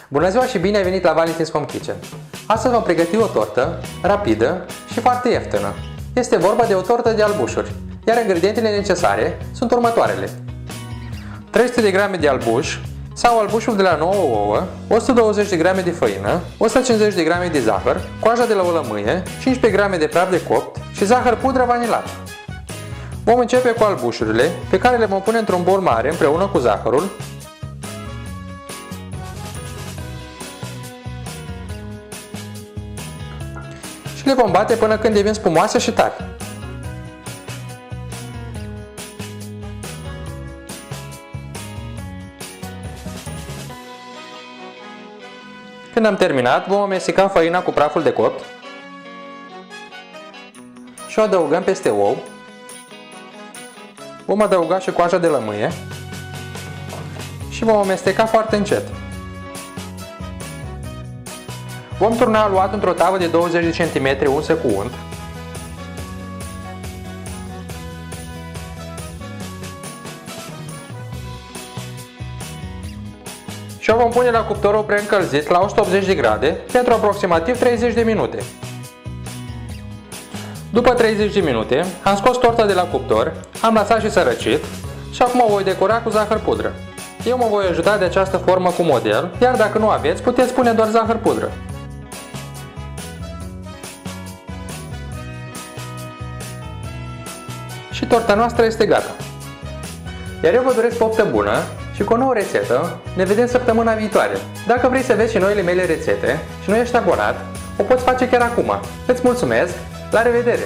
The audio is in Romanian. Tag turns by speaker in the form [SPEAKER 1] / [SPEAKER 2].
[SPEAKER 1] Bună ziua și bine ai venit la Valentine's Home Kitchen! Astăzi vom pregăti o tortă rapidă și foarte ieftină. Este vorba de o tortă de albușuri, iar ingredientele necesare sunt următoarele: 300 de grame de albuș sau albușul de la 9 ouă, 120 de grame de făină, 150 de grame de zahăr, coaja de la o lămâie, 15 grame de praf de copt și zahăr pudră vanilat. Vom începe cu albușurile, pe care le vom pune într-un bol mare împreună cu zahărul și le vom bate până când devin spumoase și tari. Când am terminat, vom amesteca făina cu praful de copt și o adăugăm peste ou. Vom adăuga și coaja de lămâie și vom amesteca foarte încet. Vom turna aluat într-o tavă de 20 de cm unsă cu unt. Și o vom pune la cuptorul preîncălzit la 180 de grade pentru aproximativ 30 de minute. După 30 de minute, am scos torta de la cuptor, am lăsat și să răcit și acum o voi decora cu zahăr pudră. Eu mă voi ajuta de această formă cu model, iar dacă nu aveți, puteți pune doar zahăr pudră. Și torta noastră este gata. Iar eu vă doresc poftă bună și cu o nouă rețetă ne vedem săptămâna viitoare. Dacă vrei să vezi și noile mele rețete și nu ești abonat, o poți face chiar acum. Îți mulțumesc, la revedere!